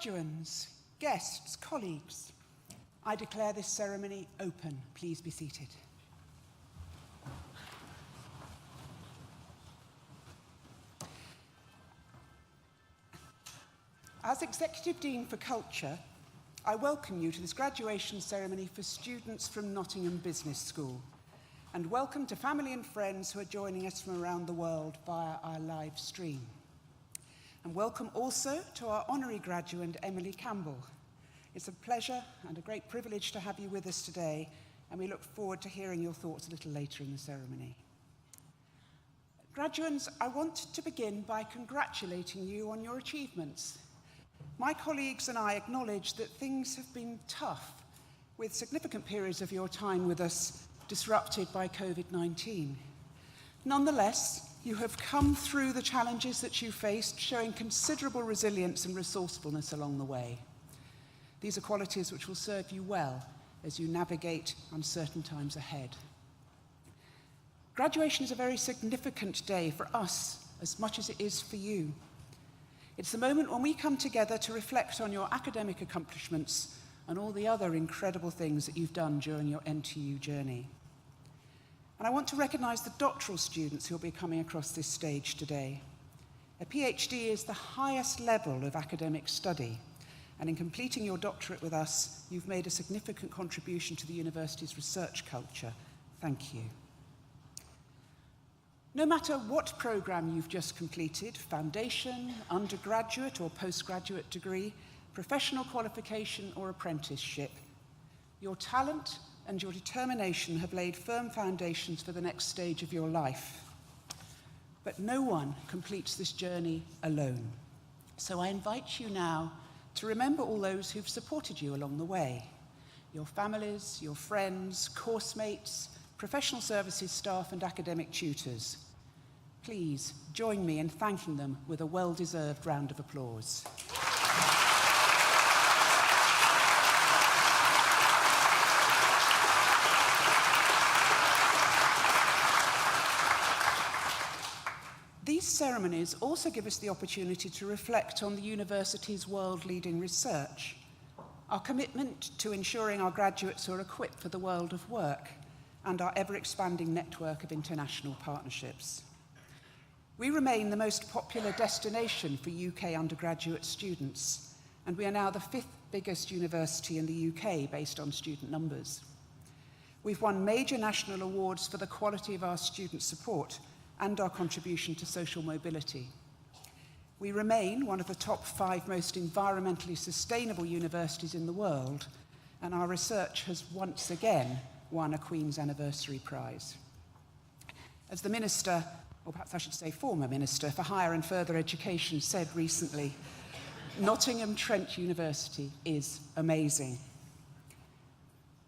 Graduands, guests, colleagues, I declare this ceremony open. Please be seated. As Executive Dean for Culture, I welcome you to this graduation ceremony for students from Nottingham Business School, and welcome to family and friends who are joining us from around the world via our live stream. And welcome also to our Honorary Graduate, Emily Campbell. It's a pleasure and a great privilege to have you with us today, and we look forward to hearing your thoughts a little later in the ceremony. Graduands, I want to begin by congratulating you on your achievements. My colleagues and I acknowledge that things have been tough, with significant periods of your time with us disrupted by COVID-19. Nonetheless, you have come through the challenges that you faced, showing considerable resilience and resourcefulness along the way. These are qualities which will serve you well as you navigate uncertain times ahead. Graduation is a very significant day for us as much as it is for you. It's the moment when we come together to reflect on your academic accomplishments and all the other incredible things that you've done during your NTU journey. And I want to recognise the doctoral students who will be coming across this stage today. A PhD is the highest level of academic study, and in completing your doctorate with us, you've made a significant contribution to the university's research culture. Thank you. No matter what programme you've just completed, foundation, undergraduate or postgraduate degree, professional qualification or apprenticeship, your talent and your determination have laid firm foundations for the next stage of your life. But no one completes this journey alone. So I invite you now to remember all those who've supported you along the way. Your families, your friends, course mates, professional services staff and academic tutors. Please join me in thanking them with a well-deserved round of applause. These ceremonies also give us the opportunity to reflect on the university's world-leading research, our commitment to ensuring our graduates are equipped for the world of work, and our ever-expanding network of international partnerships. We remain the most popular destination for UK undergraduate students, and we are now the 5th biggest university in the UK based on student numbers. We've won major national awards for the quality of our student support and our contribution to social mobility. We remain one of the top 5 most environmentally sustainable universities in the world, and our research has once again won a Queen's Anniversary Prize. As the Minister, or perhaps I should say former Minister for Higher and Further Education said recently, Nottingham Trent University is amazing.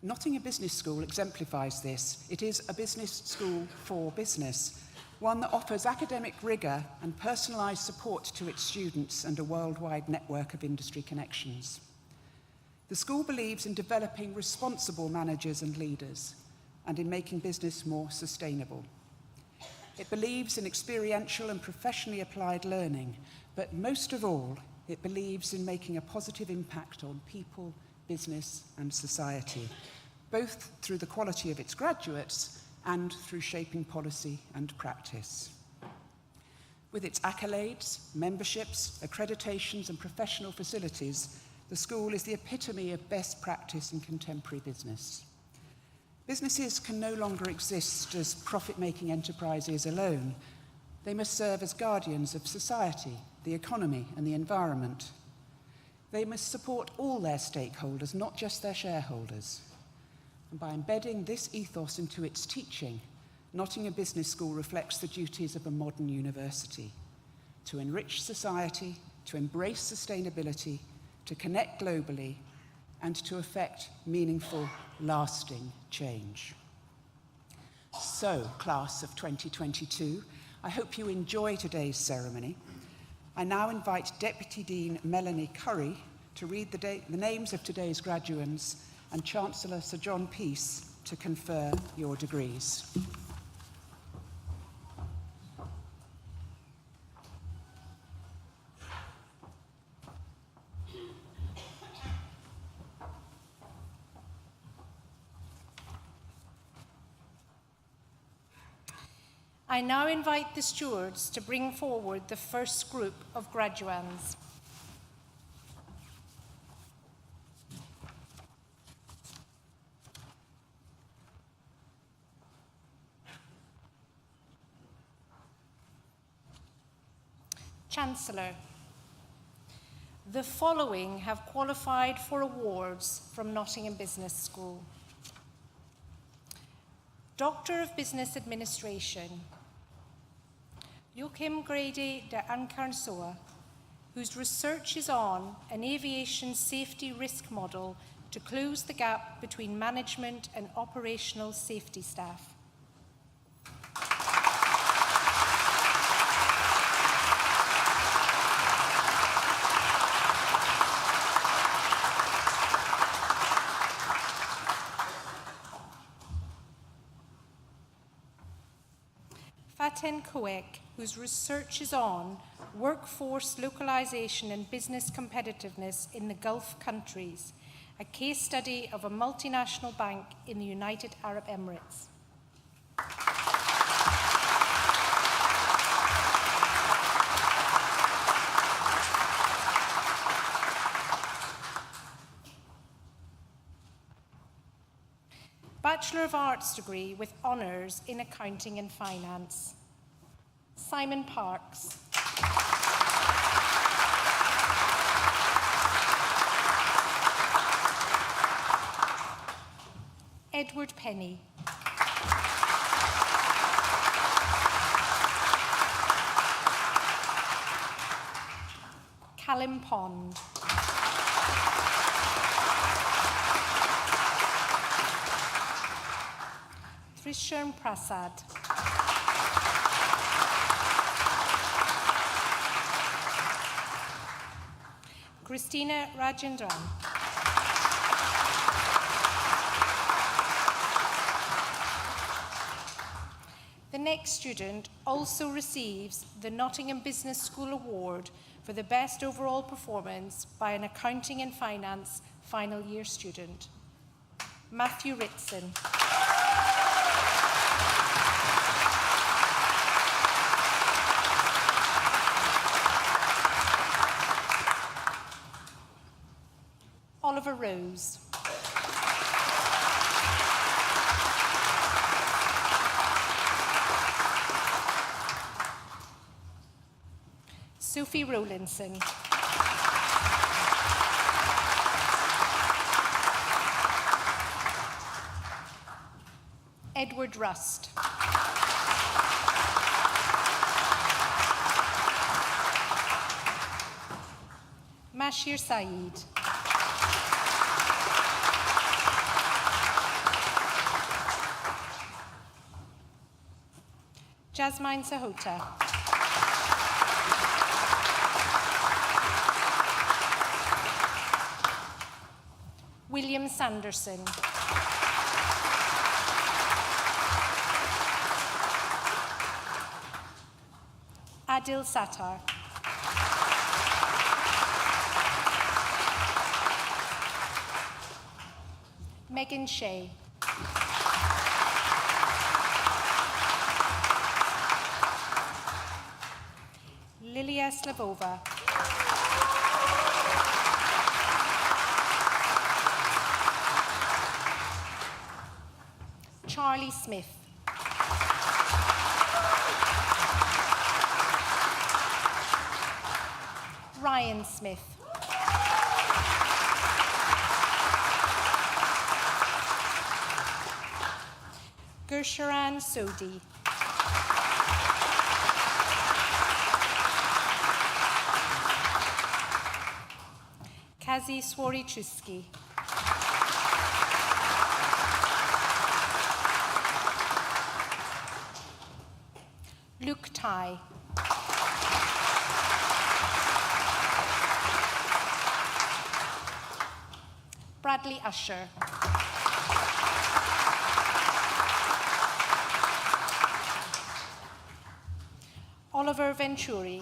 Nottingham Business School exemplifies this. It is a business school for business, one that offers academic rigour and personalised support to its students and a worldwide network of industry connections. The school believes in developing responsible managers and leaders and in making business more sustainable. It believes in experiential and professionally applied learning, but most of all, it believes in making a positive impact on people, business and society, both through the quality of its graduates and through shaping policy and practice. With its accolades, memberships, accreditations and professional facilities, the school is the epitome of best practice in contemporary business. Businesses can no longer exist as profit-making enterprises alone. They must serve as guardians of society, the economy and the environment. They must support all their stakeholders, not just their shareholders. And by embedding this ethos into its teaching, Nottingham Business School reflects the duties of a modern university: to enrich society, to embrace sustainability, to connect globally, and to effect meaningful, lasting change. So, class of 2022, I hope you enjoy today's ceremony. I now invite Deputy Dean Melanie Curry to read the names of today's graduands and Chancellor Sir John Peace to confer your degrees. I now invite the stewards to bring forward the first group of graduands. Chancellor, the following have qualified for awards from Nottingham Business School. Doctor of Business Administration, Joachim Grady de Ancarnsoa, whose research is on an aviation safety risk model to close the gap between management and operational safety staff. Faten Koek, whose research is on workforce localization and business competitiveness in the Gulf countries, a case study of a multinational bank in the United Arab Emirates. Bachelor of Arts degree with honours in Accounting and Finance. Simon Parks. Edward Penny. Callum Pond. Trishern Prasad. Christina Rajendran. The next student also receives the Nottingham Business School Award for the best overall performance by an Accounting and Finance final year student. Matthew Ritson. Oliver Rose. Sophie Rowlinson. Edward Rust. Mashir Saeed. Jasmine Sahota. William Sanderson. Adil Sattar. Megan Shea. Lilia Slavova. Charlie Smith. Ryan Smith. Gersharan Sodi. Kazi Swarichuski. Luke Tai. Bradley Usher. Oliver Venturi.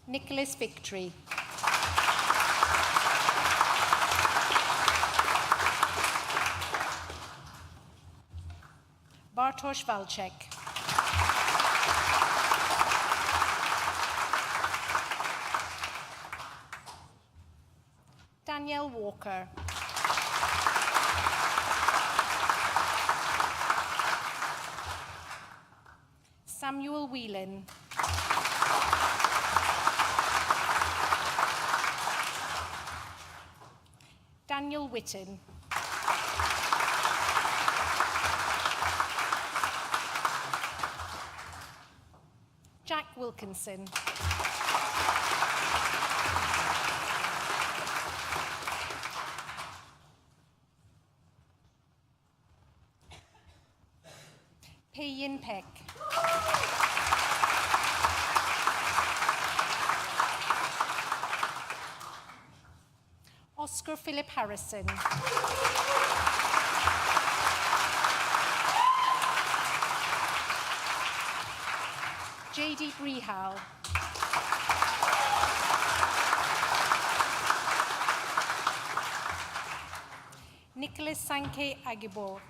Nicholas Victory. Bartosz Walczek. Danielle Walker. Samuel Whelan. Daniel Whitten. Jack Wilkinson. Pei Yin Peck. Oscar Philip Harrison. J.D. Brehal. Nicholas Sankey Agibo.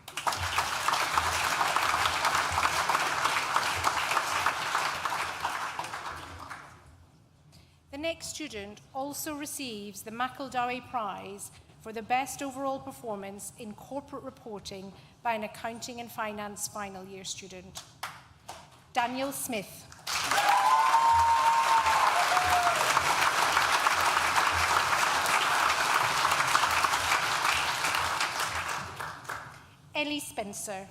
The next student also receives the McEldowie Prize for the best overall performance in corporate reporting by an accounting and finance final year student. Daniel Smith. Ellie Spencer.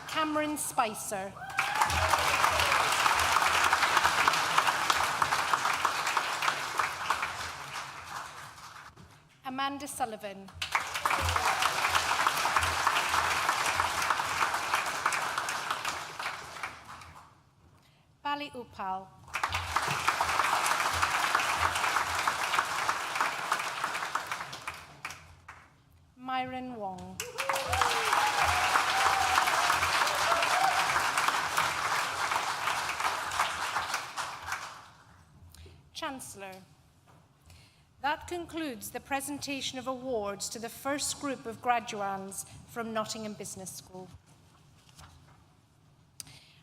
Cameron Spicer. Amanda Sullivan. Bali Upal. Myron Wong. Chancellor. That concludes the presentation of awards to the first group of graduands from Nottingham Business School.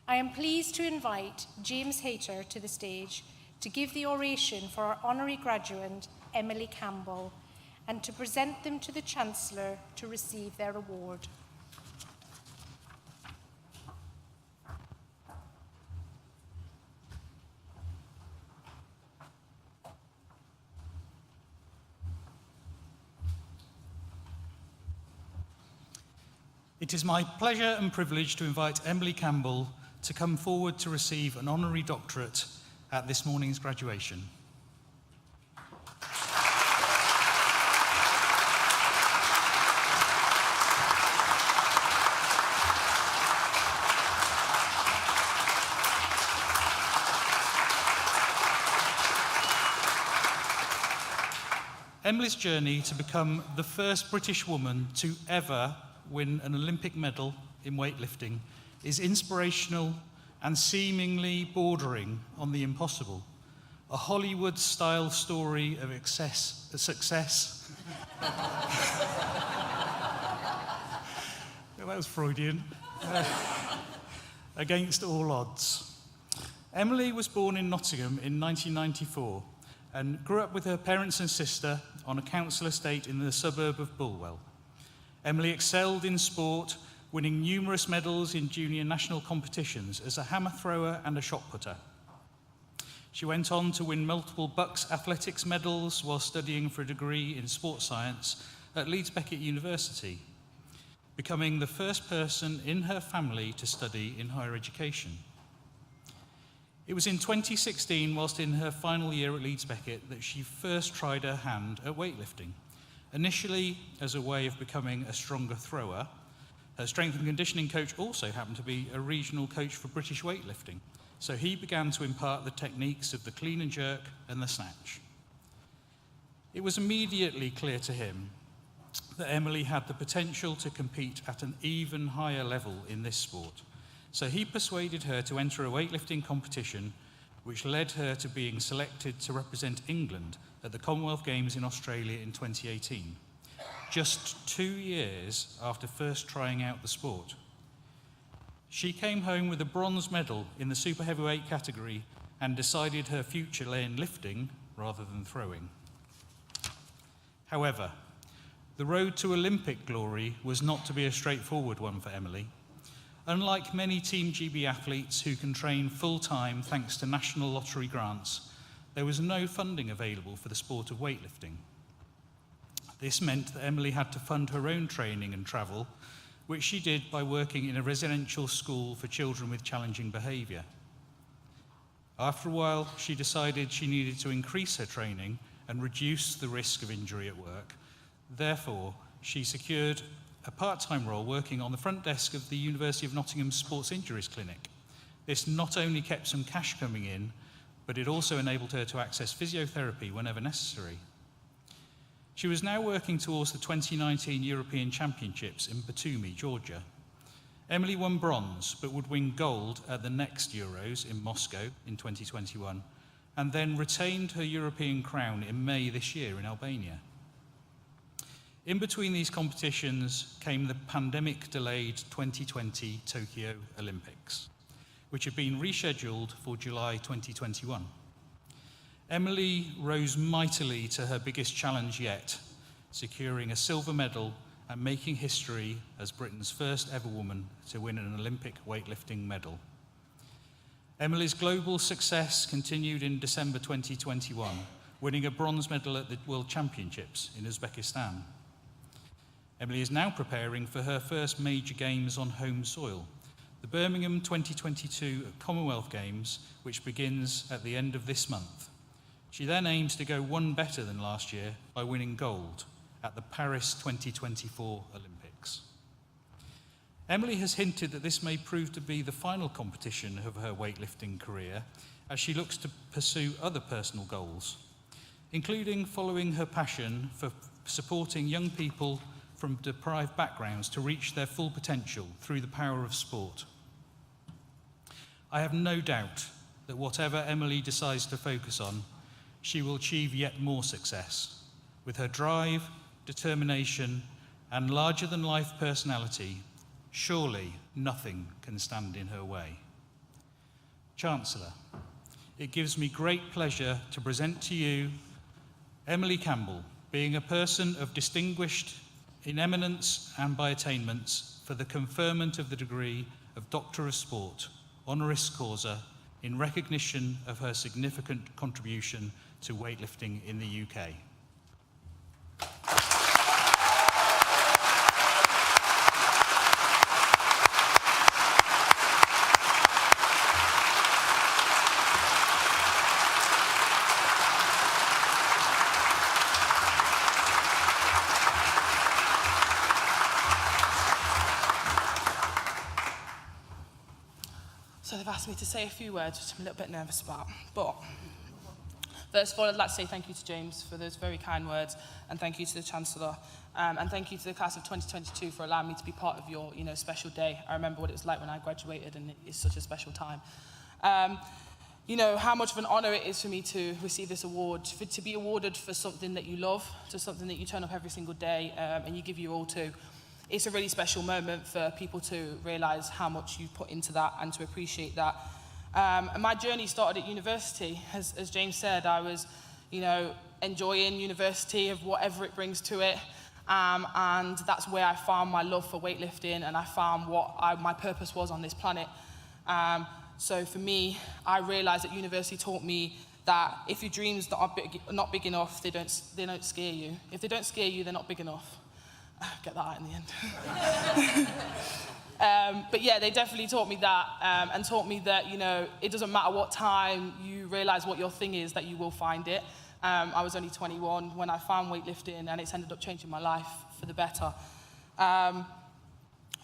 I am pleased to invite James Hayter to the stage to give the oration for our honorary graduate, Emily Campbell, and to present them to the Chancellor to receive their award. It is my pleasure and privilege to invite Emily Campbell to come forward to receive an honorary doctorate at this morning's graduation. Emily's journey to become the first British woman to ever win an Olympic medal in weightlifting is inspirational and seemingly bordering on the impossible. A Hollywood-style story of success. That was Freudian. Against all odds. Emily was born in Nottingham in 1994 and grew up with her parents and sister on a council estate in the suburb of Bulwell. Emily excelled in sport, winning numerous medals in junior national competitions as a hammer thrower and a shot putter. She went on to win multiple Bucks athletics medals while studying for a degree in sports science at Leeds Beckett University, becoming the first person in her family to study in higher education. It was in 2016, whilst in her final year at Leeds Beckett, that she first tried her hand at weightlifting. Initially, as a way of becoming a stronger thrower, her strength and conditioning coach also happened to be a regional coach for British weightlifting, so he began to impart the techniques of the clean and jerk and the snatch. It was immediately clear to him that Emily had the potential to compete at an even higher level in this sport, so he persuaded her to enter a weightlifting competition which led her to being selected to represent England at the Commonwealth Games in Australia in 2018, just 2 years after first trying out the sport. She came home with a bronze medal in the super heavyweight category and decided her future lay in lifting rather than throwing. However, the road to Olympic glory was not to be a straightforward one for Emily. Unlike many Team GB athletes who can train full-time thanks to national lottery grants, there was no funding available for the sport of weightlifting. This meant that Emily had to fund her own training and travel, which she did by working in a residential school for children with challenging behaviour. After a while, she decided she needed to increase her training and reduce the risk of injury at work. Therefore, she secured a part-time role working on the front desk of the University of Nottingham's Sports Injuries Clinic. This not only kept some cash coming in, but it also enabled her to access physiotherapy whenever necessary. She was now working towards the 2019 European Championships in Batumi, Georgia. Emily won bronze, but would win gold at the next Euros in Moscow in 2021, and then retained her European crown in May this year in Albania. In between these competitions came the pandemic-delayed 2020 Tokyo Olympics, which had been rescheduled for July 2021. Emily rose mightily to her biggest challenge yet, securing a silver medal and making history as Britain's first ever woman to win an Olympic weightlifting medal. Emily's global success continued in December 2021, winning a bronze medal at the World Championships in Uzbekistan. Emily is now preparing for her first major games on home soil, the Birmingham 2022 Commonwealth Games, which begins at the end of this month. She then aims to go one better than last year by winning gold at the Paris 2024 Olympics. Emily has hinted that this may prove to be the final competition of her weightlifting career as she looks to pursue other personal goals, including following her passion for supporting young people from deprived backgrounds to reach their full potential through the power of sport. I have no doubt that whatever Emily decides to focus on, she will achieve yet more success. With her drive, determination, and larger-than-life personality, surely nothing can stand in her way. Chancellor, it gives me great pleasure to present to you Emily Campbell, being a person of distinguished in eminence and by attainments for the conferment of the degree of Doctor of Sport, honoris causa, in recognition of her significant contribution to weightlifting in the UK. So they've asked me to say a few words, which I'm a little bit nervous about. But first of all, I'd like to say thank you to James for those very kind words, and thank you to the Chancellor, and thank you to the class of 2022 for allowing me to be part of your, special day. I remember what it was like when I graduated, and it's such a special time. How much of an honour it is for me to receive this award, to be awarded for something that you love, to something that you turn up every single day, and you give your all to. It's a really special moment for people to realise how much you put into that and to appreciate that. And my journey started at university. As James said, I was, enjoying university of whatever it brings to it. And that's where I found my love for weightlifting, and I found what my purpose was on this planet. So for me, I realised that university taught me that if your dreams are not big enough, they don't scare you. If they don't scare you, they're not big enough. Get that out in the end. But yeah, they definitely taught me that, and taught me that, it doesn't matter what time you realise what your thing is, that you will find it. I was only 21 when I found weightlifting, and it's ended up changing my life for the better. And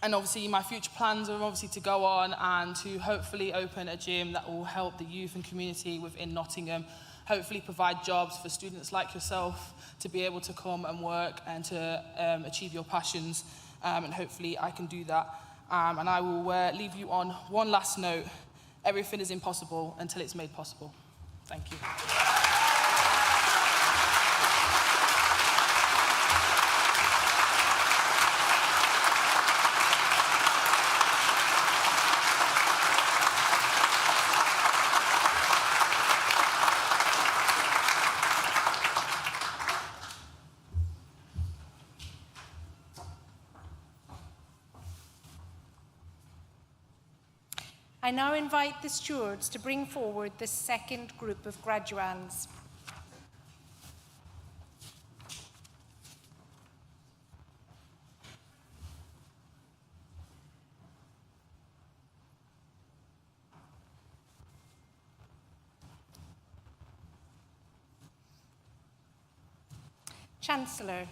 obviously my future plans are obviously to go on and to hopefully open a gym that will help the youth and community within Nottingham, hopefully provide jobs for students like yourself to be able to come and work and to achieve your passions, and hopefully I can do that. And I will leave you on one last note. everything is impossible until it's made possible. Thank you. I now invite the stewards to bring forward the second group of graduands. Chancellor,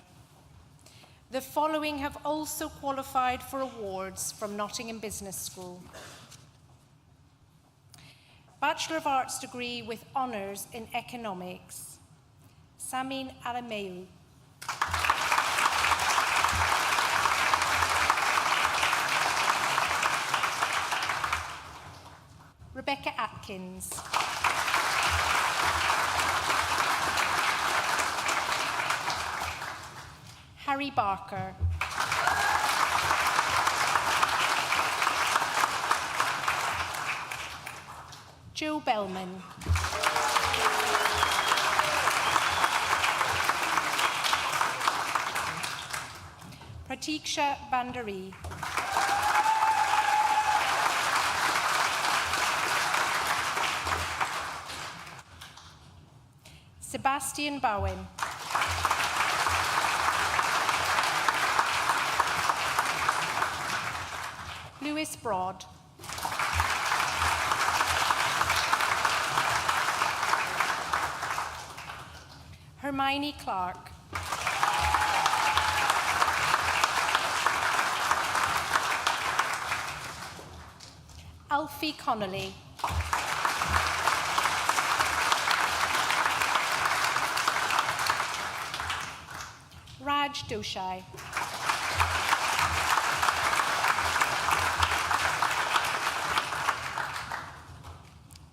the following have also qualified for awards from Nottingham Business School. Bachelor of Arts degree with honours in economics, Samin Alameu. Rebecca Atkins. Harry Barker. Joe Bellman. Pratiksha Bandari. Sebastian Bowen. Lewis Broad. Hermione Clark. Alfie Connolly. Raj Doshai.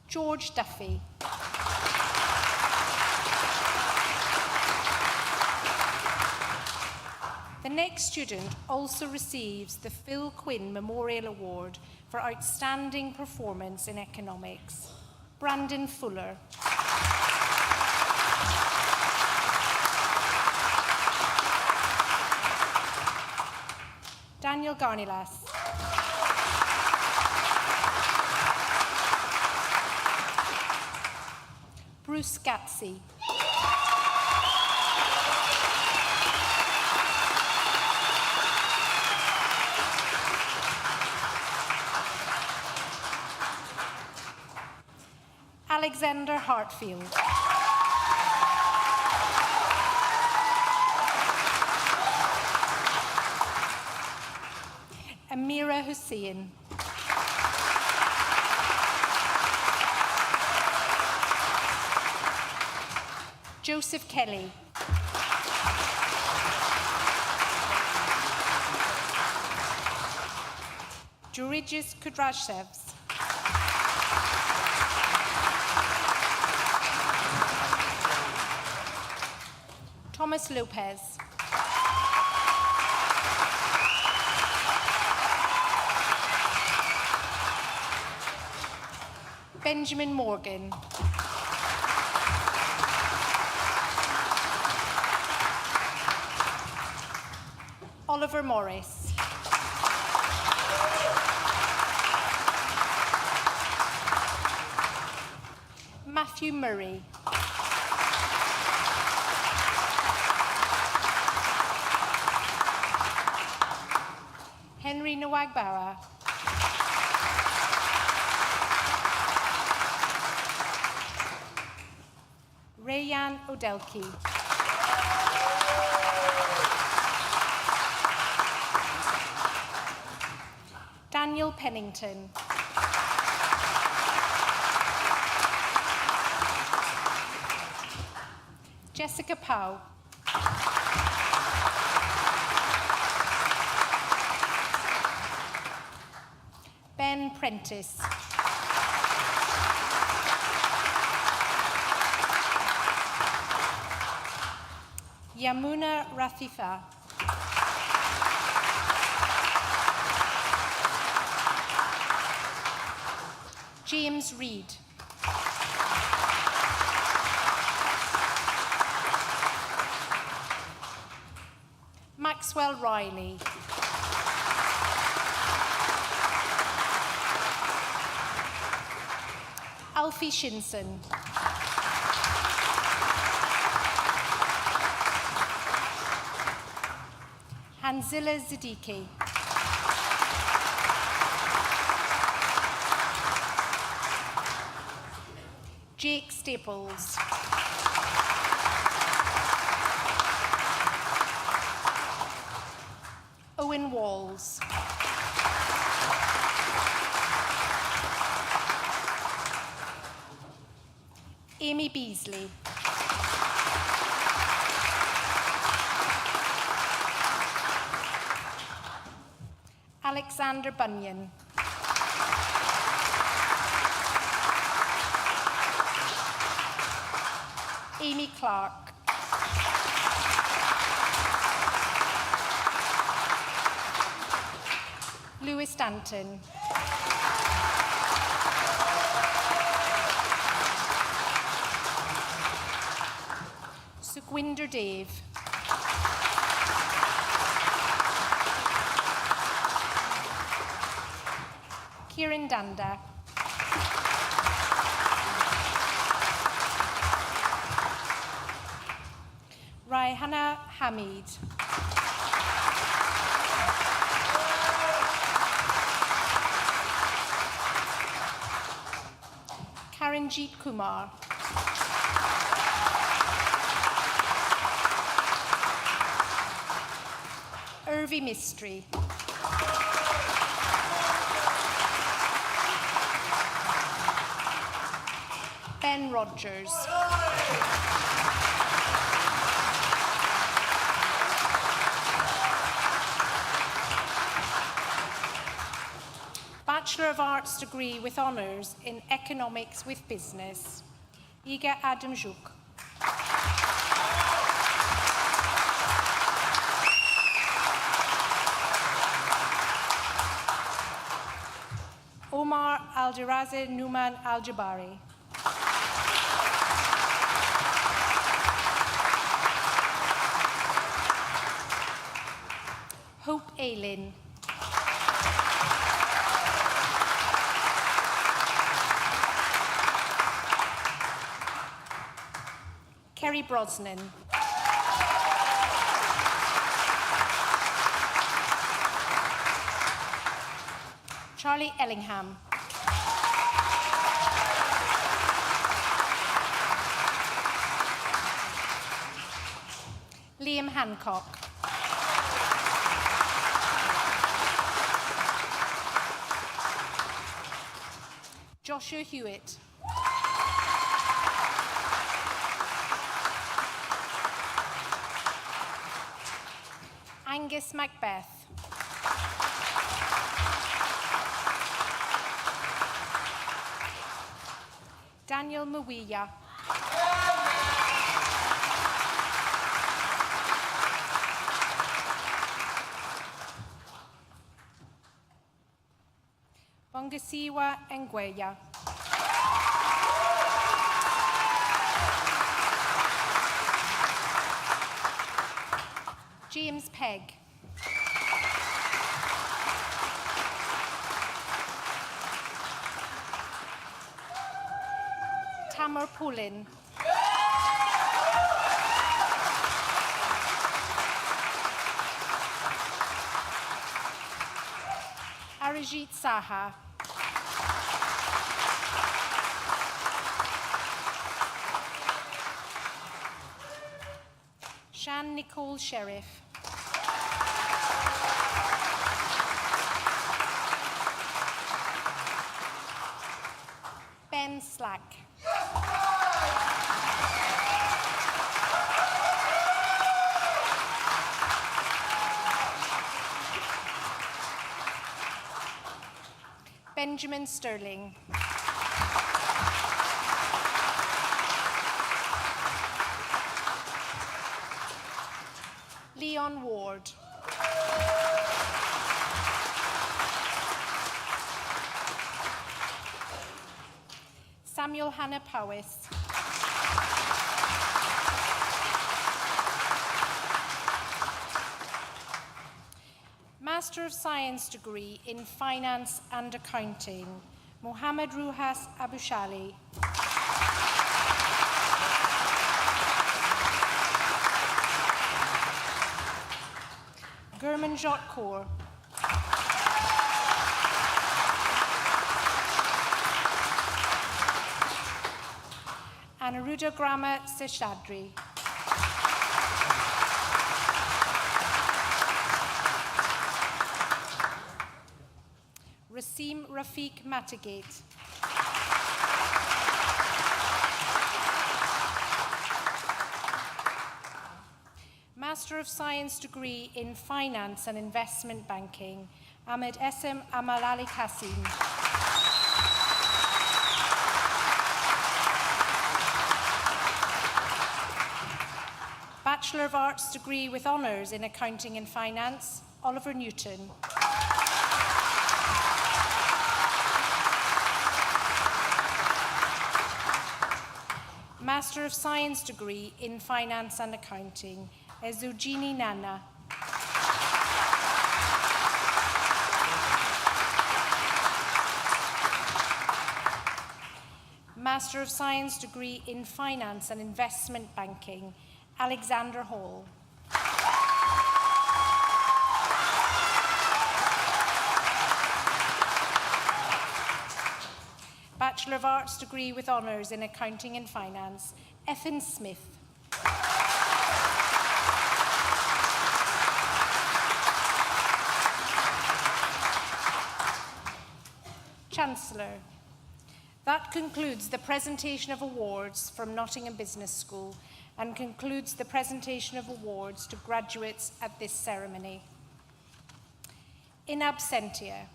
George Duffy. The next student also receives the Phil Quinn Memorial Award for Outstanding Performance in Economics. Brandon Fuller. Daniel Garnilas. Bruce Gatsey. Alexander Hartfield. Amira Hussein. Joseph Kelly. Georgios Kudrashevs. Thomas Lopez. Benjamin Morgan. Oliver Morris. Matthew Murray. Henry Nwagbara. Rayan Odelki. Daniel Pennington. Jessica Powell. Ben Prentice. Yamuna Rathifa. James Reed. Maxwell Riley. Alfie Shinson. Hanzilla Siddiqui. Jake Staples. Owen Walls. Amy Beasley. Alexander Bunyan. Amy Clark. Lewis Stanton. Sukhwinder Dave. Kieran Danda. Raihana Hamid. Karanjeet Kumar. Irvi Mistry. Ben Rogers. Bachelor of Arts degree with honours in Economics with Business, Iga Adamjuk. Omar Aldiraze Numan Al-Jabari. Hope Aylin. Kerry Brosnan. Charlie Ellingham. Liam Hancock. Joshua Hewitt. Angus Macbeth. Daniel Mawiya. Bongasiwa Ngweya. James Pegg. Tamar Poulin. Arijit Saha. Shan Nicole Sheriff. Ben Slack. Benjamin Sterling. Leon Ward. Samuel Hannah Powis. Master of Science degree in Finance and Accounting, Mohammed Ruhas Abushali. Gurmanjot Kaur. Aniruddha Grama Seshadri. Rasim Rafiq Matigate. Master of Science degree in Finance and Investment Banking, Ahmed Esem Amal Ali Kassim. Bachelor of Arts degree with honours in Accounting and Finance, Oliver Newton. Master of Science degree in Finance and Accounting, Ezugini Nana. Master of Science degree in Finance and Investment Banking, Alexander Hall. Bachelor of Arts degree with honours in Accounting and Finance, Ethan Smith. Chancellor. That concludes the presentation of awards from Nottingham Business School and concludes the presentation of awards to graduates at this ceremony. In absentia,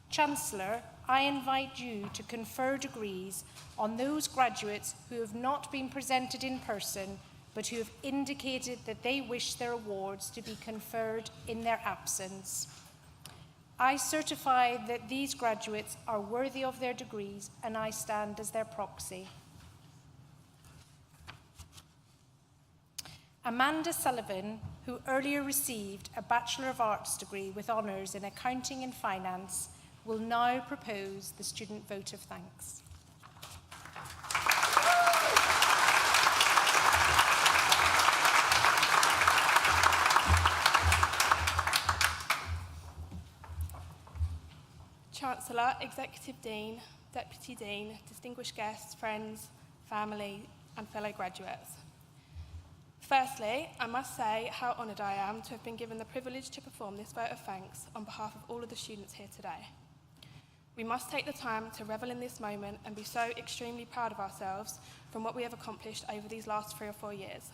Chancellor, I invite you to confer degrees on those graduates who have not been presented in person but who have indicated that they wish their awards to be conferred in their absence. I certify that these graduates are worthy of their degrees and I stand as their proxy. Amanda Sullivan, who earlier received a Bachelor of Arts degree with honours in Accounting and Finance, will now propose the student vote of thanks. Chancellor, Executive Dean, Deputy Dean, distinguished guests, friends, family, and fellow graduates. Firstly, I must say how honoured I am to have been given the privilege to perform this vote of thanks on behalf of all of the students here today. We must take the time to revel in this moment and be so extremely proud of ourselves from what we have accomplished over these last 3 or 4 years.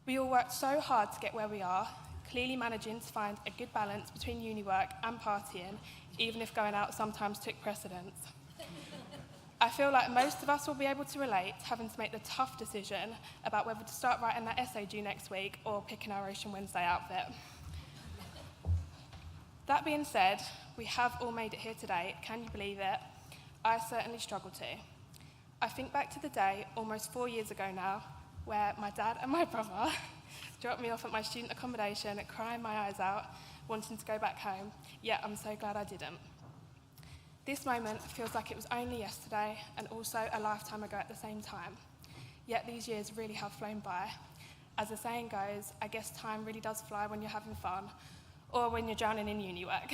We all worked so hard to get where we are, clearly managing to find a good balance between uni work and partying, even if going out sometimes took precedence. I feel like most of us will be able to relate to having to make the tough decision about whether to start writing that essay due next week or picking our Ocean Wednesday outfit. That being said, we have all made it here today. Can you believe it? I certainly struggle to. I think back to the day, almost 4 years ago now, where my dad and my brother dropped me off at my student accommodation, crying my eyes out, wanting to go back home, yet I'm so glad I didn't. This moment feels like it was only yesterday and also a lifetime ago at the same time. Yet these years really have flown by. As the saying goes, I guess time really does fly when you're having fun or when you're drowning in uni work.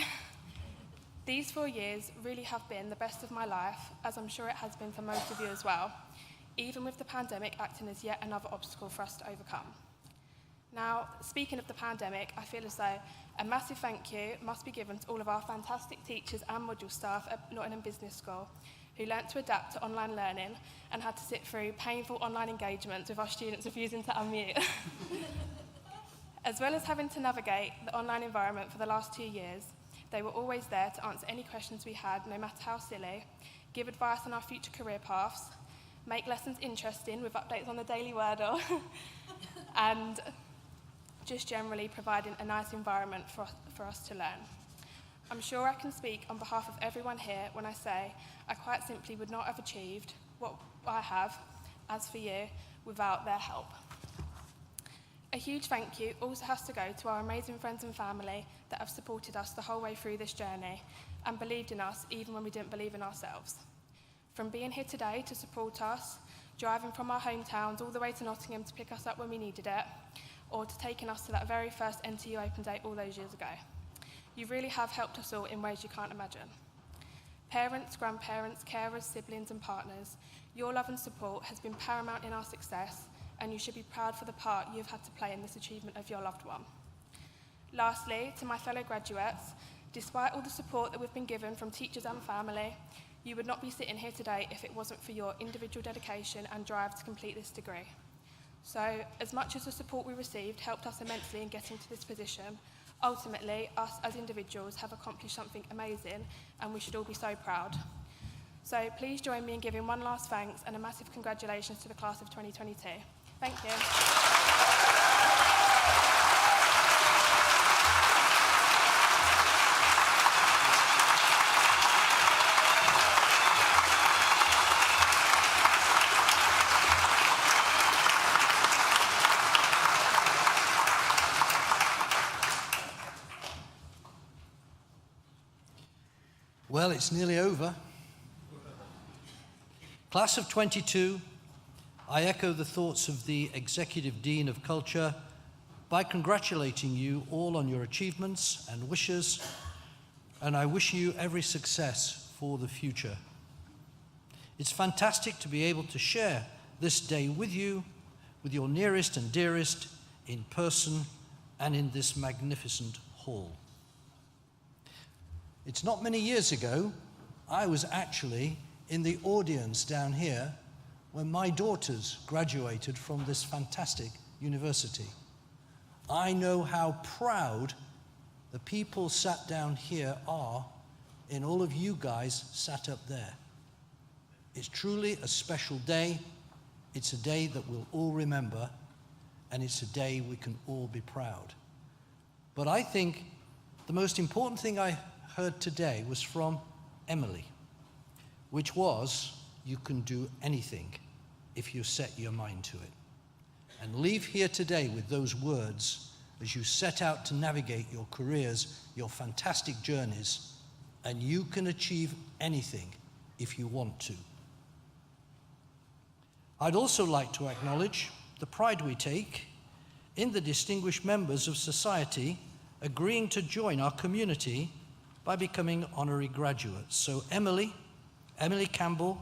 These 4 years really have been the best of my life, as I'm sure it has been for most of you as well, even with the pandemic acting as yet another obstacle for us to overcome. Now, speaking of the pandemic, I feel as though a massive thank you must be given to all of our fantastic teachers and module staff at Nottingham Business School who learnt to adapt to online learning and had to sit through painful online engagements with our students refusing to unmute. As well as having to navigate the online environment for the last 2 years, they were always there to answer any questions we had, no matter how silly, give advice on our future career paths, make lessons interesting with updates on the Daily Wordle, and just generally providing a nice environment for us to learn. I'm sure I can speak on behalf of everyone here when I say I quite simply would not have achieved what I have, as for you, without their help. A huge thank you also has to go to our amazing friends and family that have supported us the whole way through this journey and believed in us even when we didn't believe in ourselves. From being here today to support us, driving from our hometowns all the way to Nottingham to pick us up when we needed it, or to taking us to that very first NTU Open Day all those years ago. You really have helped us all in ways you can't imagine. Parents, grandparents, carers, siblings and partners, your love and support has been paramount in our success, and you should be proud for the part you've had to play in this achievement of your loved one. Lastly, to my fellow graduates, despite all the support that we've been given from teachers and family, you would not be sitting here today if it wasn't for your individual dedication and drive to complete this degree. So, as much as the support we received helped us immensely in getting to this position, ultimately, us as individuals have accomplished something amazing, and we should all be so proud. So please join me in giving one last thanks and a massive congratulations to the class of 2022. Thank you. Well, it's nearly over. Class of 22, I echo the thoughts of the Executive Dean of Culture by congratulating you all on your achievements and wishes, and I wish you every success for the future. It's fantastic to be able to share this day with you, with your nearest and dearest, in person and in this magnificent hall. It's not many years ago, I was actually in the audience down here when my daughters graduated from this fantastic university. I know how proud the people sat down here are in all of you guys sat up there. It's truly a special day. It's a day that we'll all remember, and it's a day we can all be proud. But I think the most important thing I heard today was from Emily, which was, you can do anything if you set your mind to it. And leave here today with those words as you set out to navigate your careers, your fantastic journeys, and you can achieve anything if you want to. I'd also like to acknowledge the pride we take in the distinguished members of society agreeing to join our community by becoming honorary graduates. So Emily Campbell,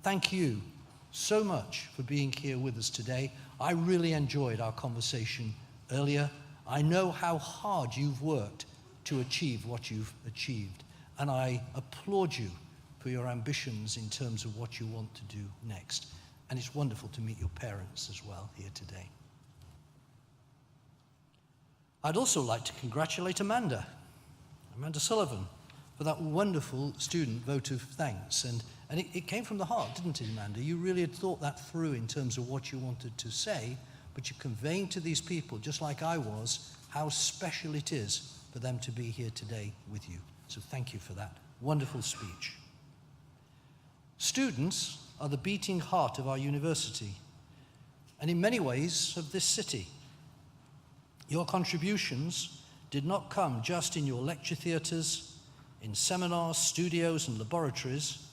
thank you so much for being here with us today. I really enjoyed our conversation earlier. I know how hard you've worked to achieve what you've achieved, and I applaud you for your ambitions in terms of what you want to do next. And it's wonderful to meet your parents as well here today. I'd also like to congratulate Amanda Sullivan, for that wonderful student vote of thanks. And it came from the heart, didn't it, Amanda? You really had thought that through in terms of what you wanted to say, but you're conveying to these people, just like I was, how special it is for them to be here today with you. So thank you for that wonderful speech. Students are the beating heart of our university, and in many ways of this city. Your contributions did not come just in your lecture theatres, in seminars, studios and laboratories.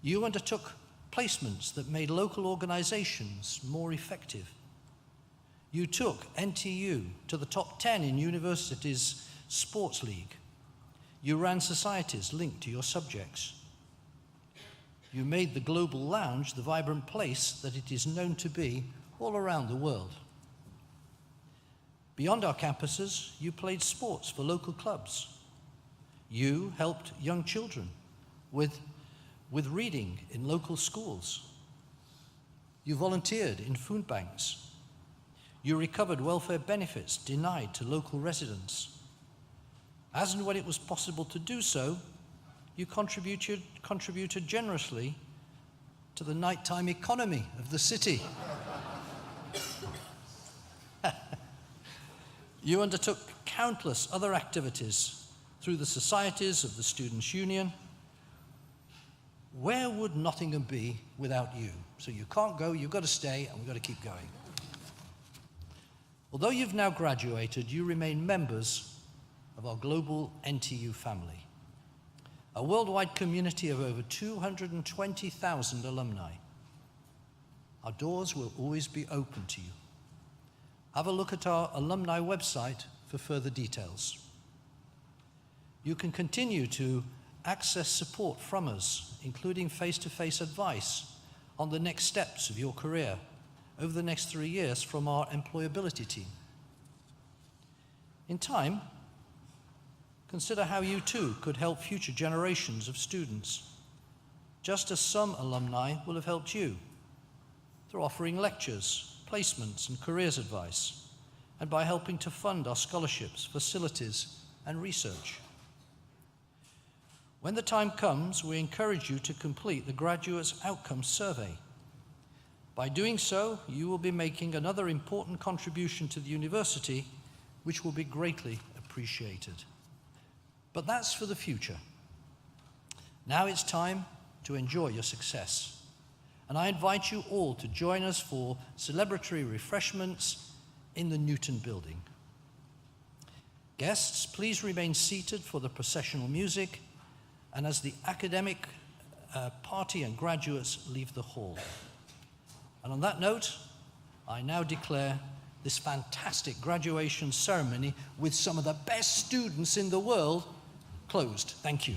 You undertook placements that made local organizations more effective. You took NTU to the top 10 in universities' sports league. You ran societies linked to your subjects. You made the Global Lounge the vibrant place that it is known to be all around the world. Beyond our campuses, you played sports for local clubs. You helped young children with reading in local schools. You volunteered in food banks. You recovered welfare benefits denied to local residents. As and when it was possible to do so, you contributed generously to the nighttime economy of the city. You undertook countless other activities through the societies of the Students' Union. Where would Nottingham be without you? So you can't go, you've got to stay, and we've got to keep going. Although you've now graduated, you remain members of our global NTU family, a worldwide community of over 220,000 alumni. Our doors will always be open to you. Have a look at our alumni website for further details. You can continue to access support from us, including face-to-face advice on the next steps of your career over the next 3 years from our employability team. In time, consider how you too could help future generations of students, just as some alumni will have helped you through offering lectures, placements, and careers advice, and by helping to fund our scholarships, facilities, and research. When the time comes, we encourage you to complete the Graduates Outcomes Survey. By doing so, you will be making another important contribution to the university, which will be greatly appreciated. But that's for the future. Now it's time to enjoy your success. And I invite you all to join us for celebratory refreshments in the Newton building. Guests, please remain seated for the processional music and as the academic party and graduates leave the hall. And on that note, I now declare this fantastic graduation ceremony with some of the best students in the world closed. Thank you.